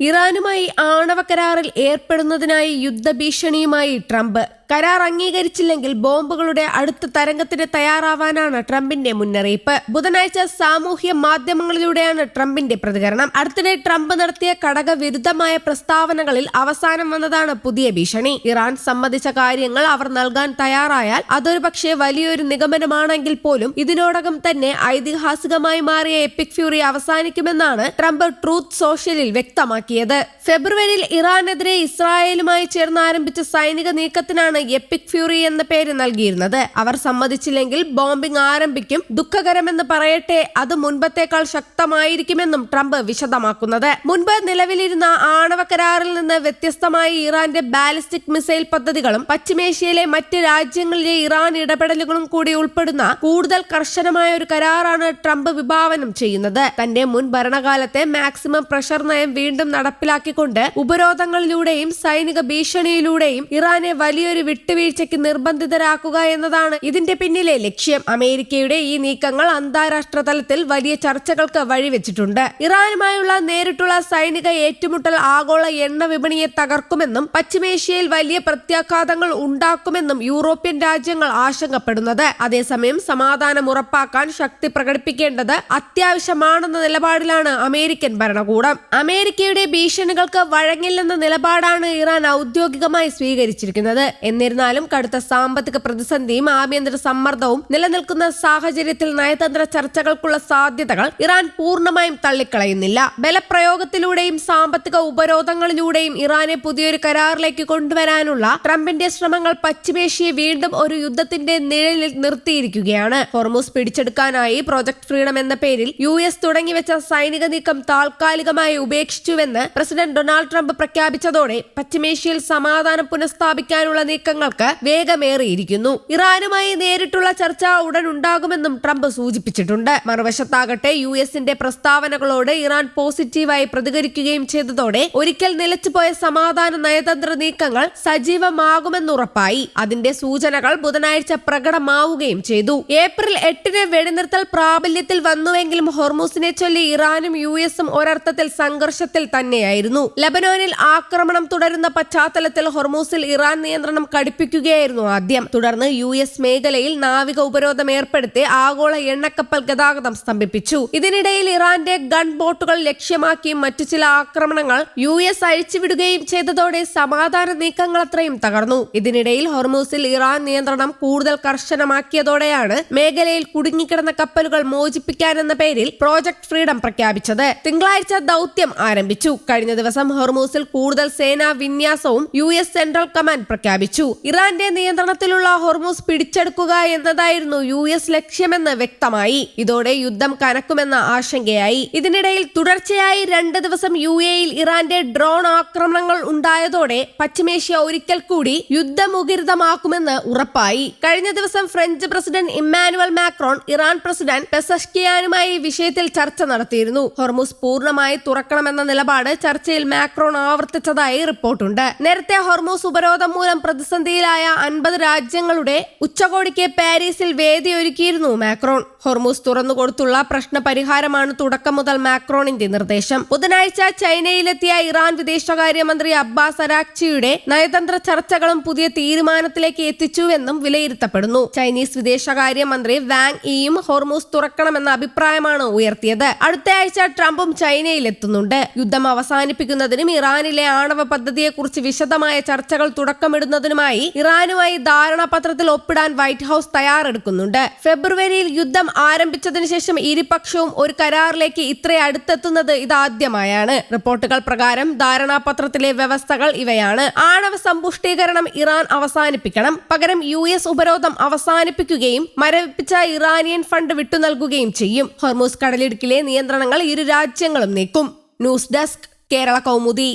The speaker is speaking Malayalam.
ഇറാനുമായി ആണവ കരാറിൽ ഏർപ്പെടുന്നതിനായി യുദ്ധഭീഷണിയുമായി ട്രംപ്. കരാർ അംഗീകരിച്ചില്ലെങ്കിൽ ബോംബുകളുടെ അടുത്ത തരംഗത്തിന് തയ്യാറാവാനാണ് ട്രംപിന്റെ മുന്നറിയിപ്പ്. ബുധനാഴ്ച സാമൂഹ്യ മാധ്യമങ്ങളിലൂടെയാണ് ട്രംപിന്റെ പ്രതികരണം. അടുത്തിടെ ട്രംപ് നടത്തിയ ഘടകവിരുദ്ധമായ പ്രസ്താവനകളിൽ അവസാനം വന്നതാണ് പുതിയ ഭീഷണി. ഇറാൻ സമ്മതിച്ച കാര്യങ്ങൾ അവർ നൽകാൻ തയ്യാറായാൽ അതൊരു പക്ഷേ വലിയൊരു നിഗമനമാണെങ്കിൽ പോലും ഇതിനോടകം തന്നെ ഐതിഹാസികമായി മാറിയ എപ്പിക് ഫ്യൂറി അവസാനിക്കുമെന്നാണ് ട്രംപ് ട്രൂത്ത് സോഷ്യലിൽ വ്യക്തമാക്കിയത്. ഫെബ്രുവരിയിൽ ഇറാനെതിരെ ഇസ്രായേലുമായി ചേർന്ന് ആരംഭിച്ച സൈനിക നീക്കത്തിനാണ് എപ്പിക് ഫ്യൂറി എന്ന പേര് നൽകിയിരുന്നത്. അവർ സമ്മതിച്ചില്ലെങ്കിൽ ബോംബിംഗ് ആരംഭിക്കും. ദുഃഖകരമെന്ന് പറയട്ടെ, അത് മുൻപത്തേക്കാൾ ശക്തമായിരിക്കുമെന്നും ട്രംപ് വിശദമാക്കുന്നത്. മുൻപ് നിലവിലിരുന്ന ആണവ കരാറിൽ നിന്ന് വ്യത്യസ്തമായി ഇറാന്റെ ബാലിസ്റ്റിക് മിസൈൽ പദ്ധതികളും പശ്ചിമേഷ്യയിലെ മറ്റ് രാജ്യങ്ങളിലെ ഇറാൻ ഇടപെടലുകളും കൂടി ഉൾപ്പെടുന്ന കൂടുതൽ കർശനമായ ഒരു കരാറാണ് ട്രംപ് വിഭാവനം ചെയ്യുന്നത്. തന്റെ മുൻ ഭരണകാലത്തെ മാക്സിമം പ്രഷർ നയം വീണ്ടും നടപ്പിലാക്കിക്കൊണ്ട് ഉപരോധങ്ങളിലൂടെയും സൈനിക ഭീഷണിയിലൂടെയും ഇറാനെ വലിയൊരു വിട്ടുവീഴ്ചയ്ക്ക് നിർബന്ധിതരാക്കുക എന്നതാണ് ഇതിന്റെ പിന്നിലെ ലക്ഷ്യം. അമേരിക്കയുടെ ഈ നീക്കങ്ങൾ അന്താരാഷ്ട്ര തലത്തിൽ വലിയ ചർച്ചകൾക്ക് വഴിവെച്ചിട്ടുണ്ട്. ഇറാനുമായുള്ള നേരിട്ടുള്ള സൈനിക ഏറ്റുമുട്ടൽ ആഗോള എണ്ണ വിപണിയെ തകർക്കുമെന്നും പശ്ചിമേഷ്യയിൽ വലിയ പ്രത്യാഘാതങ്ങൾ ഉണ്ടാക്കുമെന്നും യൂറോപ്യൻ രാജ്യങ്ങൾ ആശങ്കപ്പെടുന്നത്. അതേസമയം സമാധാനം ഉറപ്പാക്കാൻ ശക്തി പ്രകടിപ്പിക്കേണ്ടത് അത്യാവശ്യമാണെന്ന നിലപാടിലാണ് അമേരിക്കൻ ഭരണകൂടം. അമേരിക്കയുടെ ഭീഷണികൾക്ക് വഴങ്ങില്ലെന്ന നിലപാടാണ് ഇറാൻ ഔദ്യോഗികമായി സ്വീകരിച്ചിരിക്കുന്നത്. എന്നിരുന്നാലും കടുത്ത സാമ്പത്തിക പ്രതിസന്ധിയും ആഭ്യന്തര സമ്മർദ്ദവും നിലനിൽക്കുന്ന സാഹചര്യത്തിൽ നയതന്ത്ര ചർച്ചകൾക്കുള്ള സാധ്യതകൾ ഇറാൻ പൂർണ്ണമായും തള്ളിക്കളയുന്നില്ല. ബലപ്രയോഗത്തിലൂടെയും സാമ്പത്തിക ഉപരോധങ്ങളിലൂടെയും ഇറാനെ പുതിയൊരു കരാറിലേക്ക് കൊണ്ടുവരാനുള്ള ട്രംപിന്റെ ശ്രമങ്ങൾ പശ്ചിമേഷ്യയെ വീണ്ടും ഒരു യുദ്ധത്തിന്റെ നിഴലിൽ നിർത്തിയിരിക്കുകയാണ്. ഹോർമുസ് പിടിച്ചെടുക്കാനായി പ്രോജക്ട് ഫ്രീഡം എന്ന പേരിൽ US തുടങ്ങിവെച്ച സൈനിക നീക്കം താൽക്കാലികമായി ഉപേക്ഷിച്ചുവെന്ന് പ്രസിഡന്റ് ഡൊണാൾഡ് ട്രംപ് പ്രഖ്യാപിച്ചതോടെ പശ്ചിമേഷ്യയിൽ സമാധാനം പുനഃസ്ഥാപിക്കാനുള്ള നീക്കങ്ങൾക്ക് വേഗമേറിയിരിക്കുന്നു. ഇറാനുമായി നേരിട്ടുള്ള ചർച്ച ഉടൻ ഉണ്ടാകുമെന്നും ട്രംപ് സൂചിപ്പിച്ചിട്ടുണ്ട്. മറുവശത്താകട്ടെ US-ന്റെ പ്രസ്താവനകളോട് ഇറാൻ പോസിറ്റീവായി പ്രതികരിക്കുകയും ചെയ്തതോടെ ഒരിക്കൽ നിലച്ചുപോയ സമാധാന നയതന്ത്ര നീക്കങ്ങൾ സജീവമാകുമെന്നുറപ്പായി. അതിന്റെ സൂചനകൾ ബുധനാഴ്ച പ്രകടമാവുകയും ചെയ്തു. ഏപ്രിൽ 8-ന് വെടിനിർത്തൽ പ്രാബല്യത്തിൽ വന്നുവെങ്കിലും ഹോർമുസിനെ ചൊല്ലി ഇറാനും US-ഉം ഒരർത്ഥത്തിൽ സംഘർഷത്തിൽ തന്നെയായിരുന്നു. ലബനോനിൽ ആക്രമണം തുടരുന്ന പശ്ചാത്തലത്തിൽ ഹോർമുസിൽ ഇറാൻ നിയന്ത്രണം കടുപ്പിക്കുകയായിരുന്നു ആദ്യം. തുടർന്ന് US മേഖലയിൽ നാവിക ഉപരോധം ഏർപ്പെടുത്തി ആഗോള എണ്ണക്കപ്പൽ ഗതാഗതം സ്തംഭിപ്പിച്ചു. ഇതിനിടയിൽ ഇറാന്റെ ഗൺ ബോട്ടുകൾ ലക്ഷ്യമാക്കിയും മറ്റു ചില ആക്രമണങ്ങൾ US അഴിച്ചുവിടുകയും ചെയ്തതോടെ സമാധാന നീക്കങ്ങൾ അത്രയും തകർന്നു. ഇതിനിടയിൽ ഹോർമുസിൽ ഇറാൻ നിയന്ത്രണം കൂടുതൽ കർശനമാക്കിയതോടെയാണ് മേഖലയിൽ കുടുങ്ങിക്കിടന്ന കപ്പലുകൾ മോചിപ്പിക്കാനെന്ന പേരിൽ പ്രോജക്ട് ഫ്രീഡം പ്രഖ്യാപിച്ചത്. തിങ്കളാഴ്ച ദൗത്യം ആരംഭിച്ചു. കഴിഞ്ഞ ദിവസം ഹോർമുസിൽ കൂടുതൽ സേനാ വിന്യാസവും US സെൻട്രൽ കമാൻഡ് പ്രഖ്യാപിച്ചു. ഇറാന്റെ നിയന്ത്രണത്തിലുള്ള ഹോർമുസ് പിടിച്ചെടുക്കുക എന്നതായിരുന്നു US ലക്ഷ്യമെന്ന് വ്യക്തമായി. ഇതോടെ യുദ്ധം കനക്കുമെന്ന ആശങ്കയായി. ഇതിനിടയിൽ തുടർച്ചയായി 2 ദിവസം UAE-യിൽ ഇറാന്റെ ഡ്രോൺ ആക്രമണങ്ങൾ ഉണ്ടായതോടെ പശ്ചിമേഷ്യ ഒരിക്കൽ കൂടി യുദ്ധമുഖരിതമാക്കുമെന്ന് ഉറപ്പായി. കഴിഞ്ഞ ദിവസം French president Emmanuel Macron Iran president പെസഷ്കിയാനുമായി വിഷയത്തിൽ ചർച്ച നടത്തിയിരുന്നു. ഹോർമുസ് പൂർണ്ണമായി തുറക്കണമെന്ന നിലപാട് ചർച്ചയിൽ മാക്രോൺ ആവർത്തിച്ചതായി റിപ്പോർട്ടുണ്ട്. നേരത്തെ ഹോർമുസ് ഉപരോധം മൂലം പ്രതിസന്ധിയിലായ 50 രാജ്യങ്ങളുടെ ഉച്ചകോടിക്ക് പാരീസിൽ വേദിയൊരുക്കിയിരുന്നു മാക്രോൺ. ഹോർമുസ് തുറന്നുകൊടുത്തുള്ള പ്രശ്ന പരിഹാരമാണ് തുടക്കം മുതൽ മാക്രോണിന്റെ നിർദ്ദേശം. ബുധനാഴ്ച ചൈനയിലെത്തിയ ഇറാൻ വിദേശകാര്യമന്ത്രി അബ്ബാസ് അരാക്ചിയുടെ നയതന്ത്ര ചർച്ചകളും പുതിയ തീരുമാനത്തിലേക്ക് എത്തിച്ചുവെന്നും വിലയിരുത്തപ്പെടുന്നു. ചൈനീസ് വിദേശകാര്യമന്ത്രി വാങ് യിയും ഹോർമുസ് തുറക്കണമെന്ന അഭിപ്രായമാണ് ഉയർത്തിയത്. അടുത്ത ആഴ്ച ട്രംപും ചൈനയിലെത്തുന്നുണ്ട്. യുദ്ധം അവസാനിപ്പിക്കുന്നതിനും ഇറാനിലെ ആണവ പദ്ധതിയെക്കുറിച്ച് വിശദമായ ചർച്ചകൾ തുടക്കമിടുന്നതിനുമായി ഇറാനുമായി ധാരണാപത്രത്തിൽ ഒപ്പിടാൻ വൈറ്റ് ഹൌസ് തയ്യാറെടുക്കുന്നുണ്ട്. ഫെബ്രുവരിയിൽ യുദ്ധം ആരംഭിച്ചതിനു ശേഷം ഇരുപക്ഷവും ഒരു കരാറിലേക്ക് ഇത്ര അടുത്തെത്തുന്നത് ഇതാദ്യമായാണ്. റിപ്പോർട്ടുകൾ പ്രകാരം ധാരണാപത്രത്തിലെ വ്യവസ്ഥകൾ ഇവയാണ്: ആണവ സമ്പുഷ്ടീകരണം ഇറാൻ അവസാനിപ്പിക്കണം, പകരം US ഉപരോധം അവസാനിപ്പിക്കുകയും മരവിപ്പിച്ച ഇറാനിയൻ ഫണ്ട് വിട്ടുനൽകുകയും ചെയ്യും. ഹോർമുസ് കടലിടുക്കിലെ നിയന്ത്രണങ്ങൾ ഇരു രാജ്യങ്ങളും നീക്കും. News desk, Kerala Kaumudi.